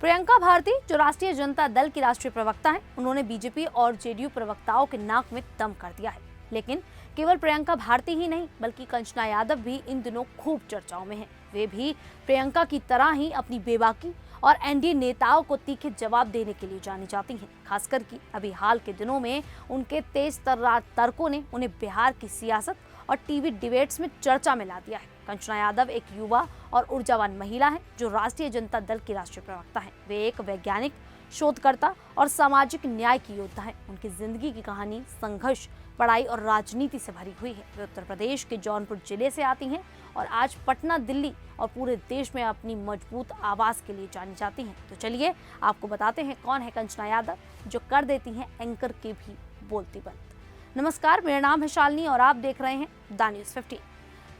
प्रियंका भारती जो राष्ट्रीय जनता दल की राष्ट्रीय प्रवक्ता हैं, उन्होंने बीजेपी और जेडीयू प्रवक्ताओं के नाक में दम कर दिया है। लेकिन केवल प्रियंका भारती ही नहीं बल्कि कंचना यादव भी इन दिनों खूब चर्चाओं में हैं। वे भी प्रियंका की तरह ही अपनी बेबाकी और एनडीए नेताओं को तीखे जवाब देने के लिए जानी जाती हैं। खासकर कि अभी हाल के दिनों में उनके तेज तर्रार तर्कों ने उन्हें बिहार की सियासत और टीवी डिबेट्स में चर्चा में ला दिया है। कंचना यादव एक युवा और ऊर्जावान महिला है जो राष्ट्रीय जनता दल की राष्ट्रीय प्रवक्ता है। वे एक वैज्ञानिक, शोधकर्ता और सामाजिक न्याय की योद्धा है। उनकी जिंदगी की कहानी संघर्ष, पढ़ाई और राजनीति से भरी हुई है। वे उत्तर प्रदेश के जौनपुर जिले से आती हैं और आज पटना, दिल्ली और पूरे देश में अपनी मजबूत आवाज के लिए जानी जाती हैं। तो चलिए आपको बताते हैं कौन है कंचना यादव, जो कर देती हैं एंकर के भी बोलती बंद। नमस्कार, मेरा नाम है शालिनी और आप देख रहे हैं द न्यूज़ 15।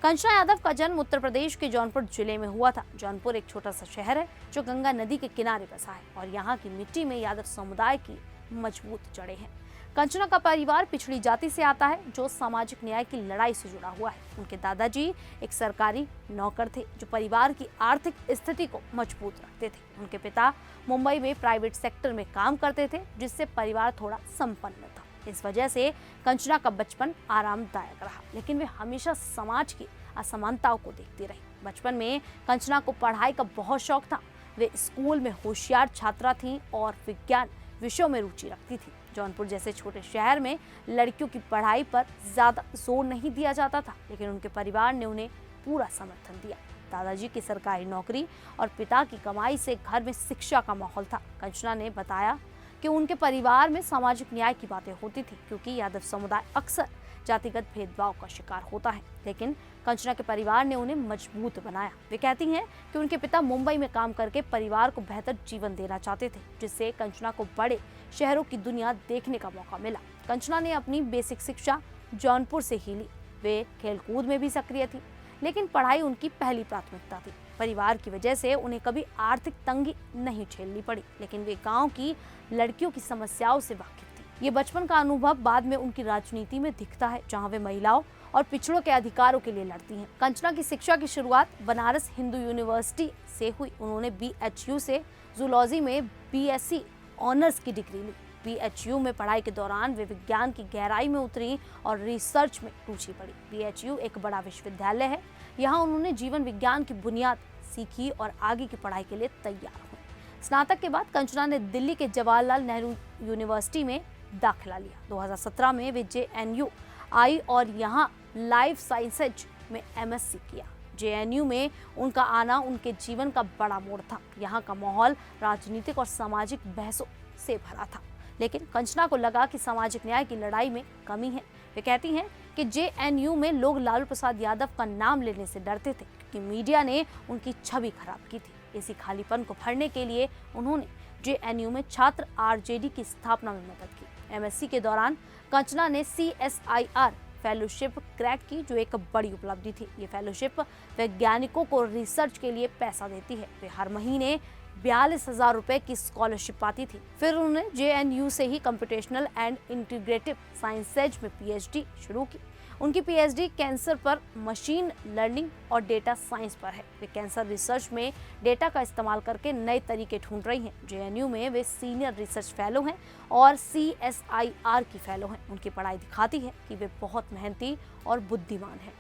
कंचना यादव का जन्म उत्तर प्रदेश के जौनपुर जिले में हुआ था। जौनपुर एक छोटा सा शहर है जो गंगा नदी के किनारे बसा है और यहाँ की मिट्टी में यादव समुदाय की मजबूत जड़ें हैं। कंचना का परिवार पिछड़ी जाति से आता है जो सामाजिक न्याय की लड़ाई से जुड़ा हुआ है। उनके दादाजी एक सरकारी नौकर थे जो परिवार की आर्थिक स्थिति को मजबूत रखते थे। उनके पिता मुंबई में प्राइवेट सेक्टर में काम करते थे, जिससे परिवार थोड़ा संपन्न था। इस वजह से कंचना का बचपन आरामदायक रहा, लेकिन वे हमेशा समाज की असमानताओं को देखती रही। बचपन में कंचना को पढ़ाई का बहुत शौक था। वे स्कूल में होशियार छात्रा थीं और विज्ञान विषयों में रुचि रखती थी। जौनपुर जैसे छोटे शहर में लड़कियों की पढ़ाई पर ज्यादा जोर नहीं दिया जाता था, लेकिन उनके परिवार ने उन्हें पूरा समर्थन दिया। दादाजी की सरकारी नौकरी और पिता की कमाई से घर में शिक्षा का माहौल था। कंचना ने बताया कि उनके परिवार में सामाजिक न्याय की बातें होती थी, क्योंकि यादव समुदाय अक्सर जातिगत भेदभाव का शिकार होता है। लेकिन कंचना के परिवार ने उन्हें मजबूत बनाया। वे कहती हैं कि उनके पिता मुंबई में काम करके परिवार को बेहतर जीवन देना चाहते थे, जिससे कंचना को बड़े शहरों की दुनिया देखने का मौका मिला। कंचना ने अपनी बेसिक शिक्षा जौनपुर से ही ली। वे खेलकूद में भी सक्रिय थी, लेकिन पढ़ाई उनकी पहली प्राथमिकता थी। परिवार की वजह से उन्हें कभी आर्थिक तंगी नहीं झेलनी पड़ी, लेकिन वे गांव की लड़कियों की समस्याओं से वाकिफ थी। ये बचपन का अनुभव बाद में उनकी राजनीति में दिखता है, जहां वे महिलाओं और पिछड़ों के अधिकारों के लिए लड़ती हैं। कंचना की शिक्षा की शुरुआत बनारस हिंदू यूनिवर्सिटी से हुई। उन्होंने BHU से जूलॉजी में BSc ऑनर्स की डिग्री ली। BHU में पढ़ाई के दौरान वे विज्ञान की गहराई में उतरी और रिसर्च में रुचि पड़ी। BHU एक बड़ा विश्वविद्यालय है। यहाँ उन्होंने जीवन विज्ञान की बुनियाद सीखी और आगे की पढ़ाई के लिए तैयार हुई। स्नातक के बाद कंचना ने दिल्ली के जवाहरलाल नेहरू यूनिवर्सिटी में दाखिला लिया। 2017 में वे JNU आई और यहाँ लाइफ साइंसेज में MSc किया। JNU में उनका आना उनके जीवन का बड़ा मोड़ था। यहाँ का माहौल राजनीतिक और सामाजिक बहसों से भरा था, लेकिन कंचना को लगा कि सामाजिक न्याय की लड़ाई में कमी है। वे कहती हैं कि JNU में लोग लालू प्रसाद यादव का नाम लेने से डरते थे, क्योंकि मीडिया ने उनकी छवि खराब की थी। इसी खालीपन को भरने के लिए उन्होंने JNU में छात्र RJD की स्थापना में मदद की। MSc के दौरान कंचना ने CSIR फेलोशिप क्रैक की, जो एक बड़ी उपलब्धि थी। ये फेलोशिप वैज्ञानिकों को रिसर्च के लिए पैसा देती है। वे हर महीने 42,000 रुपए की स्कॉलरशिप पाती थी। फिर उन्होंने JNU से ही कंप्यूटेशनल एंड इंटीग्रेटिव साइंसेज में PhD शुरू की। उनकी PhD कैंसर पर, मशीन लर्निंग और डेटा साइंस पर है। वे कैंसर रिसर्च में डेटा का इस्तेमाल करके नए तरीके ढूंढ रही हैं। JNU में वे सीनियर रिसर्च फेलो हैं और CSIR की फेलो हैं। उनकी पढ़ाई दिखाती है कि वे बहुत मेहनती और बुद्धिमान हैं।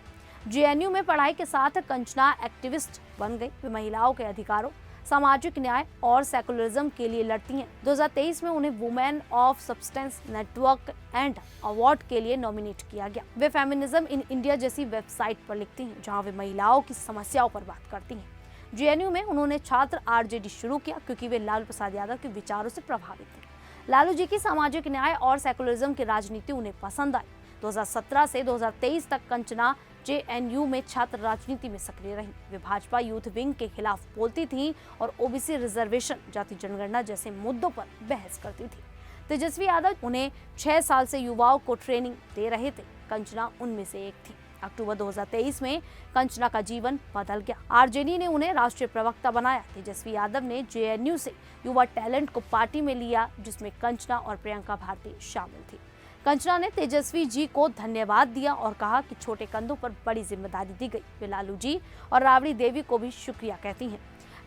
JNU में पढ़ाई के साथ कंचना एक्टिविस्ट बन गई। वे महिलाओं के अधिकारों, सामाजिक न्याय और सेकुलरिज्म के लिए लड़ती हैं। 2023 में उन्हें women of substance network and award के लिए नॉमिनेट किया गया। वे फेमिनिज्म इन इंडिया जैसी वेबसाइट पर लिखती हैं, जहां वे महिलाओं की समस्याओं पर बात करती हैं। JNU में उन्होंने छात्र RJD शुरू किया, क्योंकि वे लालू प्रसाद यादव के विचारों से प्रभावित थे। लालू जी की सामाजिक न्याय और सेकुलरिज्म की राजनीति उन्हें पसंद आई। 2017 से 2023 तक कंचना JNU में छात्र राजनीति में सक्रिय रही। वे भाजपा यूथ विंग के खिलाफ बोलती थीं और OBC रिजर्वेशन, जाति जनगणना जैसे मुद्दों पर बहस करती थी। तेजस्वी यादव उन्हें 6 साल से युवाओं को ट्रेनिंग दे रहे थे। कंचना उनमें से एक थी। अक्टूबर 2023 में कंचना का जीवन बदल गया। RJD ने उन्हें राष्ट्रीय प्रवक्ता बनाया। तेजस्वी यादव ने JNU से युवा टैलेंट को पार्टी में लिया, जिसमें कंचना और प्रियंका भारती शामिल थी। कंचना ने तेजस्वी जी को धन्यवाद दिया और कहा कि छोटे कंधों पर बड़ी जिम्मेदारी दी गई। वे लालू जी और राबड़ी देवी को भी शुक्रिया कहती हैं।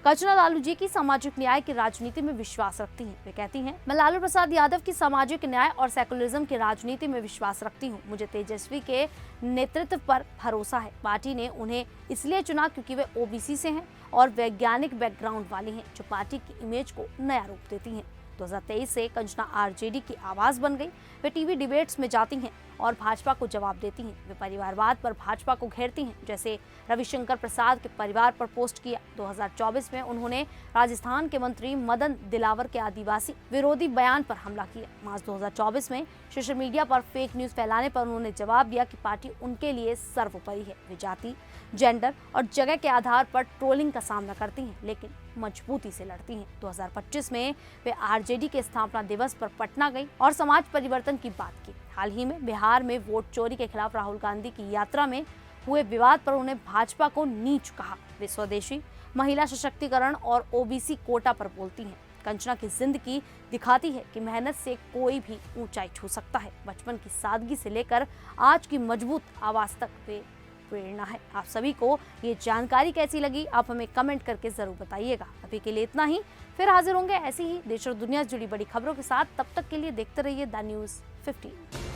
कंचना लालू जी की सामाजिक न्याय की राजनीति में विश्वास रखती हैं। वे कहती हैं, मैं लालू प्रसाद यादव की सामाजिक न्याय और सेकुलरिज्म की राजनीति में विश्वास रखती हूँ। मुझे तेजस्वी के नेतृत्व पर भरोसा है। पार्टी ने उन्हें इसलिए चुना क्योंकि वे ओबीसी से हैं और वैज्ञानिक बैकग्राउंड वाले हैं, जो पार्टी की इमेज को नया रूप देती हैं। 2023 से कंचना आरजेडी की आवाज बन गई। वे टीवी डिबेट्स में जाती हैं और भाजपा को जवाब देती हैं। वे परिवारवाद पर भाजपा को घेरती हैं, जैसे रविशंकर प्रसाद के परिवार पर पोस्ट किया। 2024 में उन्होंने राजस्थान के मंत्री मदन दिलावर के आदिवासी विरोधी बयान पर हमला किया। मार्च 2024 में सोशल मीडिया पर फेक न्यूज फैलाने पर उन्होंने जवाब दिया कि पार्टी उनके लिए सर्वोपरि है। वे जाति, जेंडर और जगह के आधार पर ट्रोलिंग का सामना करती हैं, लेकिन मजबूती से लड़ती हैं। 2025 में वे आरजेडी के स्थापना दिवस पर पटना गई और समाज परिवर्तन की बात की। हाल ही में बिहार में वोट चोरी के खिलाफ राहुल गांधी की यात्रा में हुए विवाद पर उन्हें भाजपा को नीच कहा। वे स्वदेशी, महिला सशक्तिकरण और ओबीसी कोटा पर बोलती हैं। कंचना की जिंदगी दिखाती है कि मेहनत से कोई भी ऊंचाई छू सकता है। बचपन की सादगी से लेकर आज की मजबूत आवाज तक वे प्रेरणा है। आप सभी को ये जानकारी कैसी लगी, आप हमें कमेंट करके जरूर बताइएगा। अभी के लिए इतना ही, फिर हाजिर होंगे ऐसी ही देश और दुनिया से जुड़ी बड़ी खबरों के साथ। तब तक के लिए देखते रहिए द न्यूज़ 15।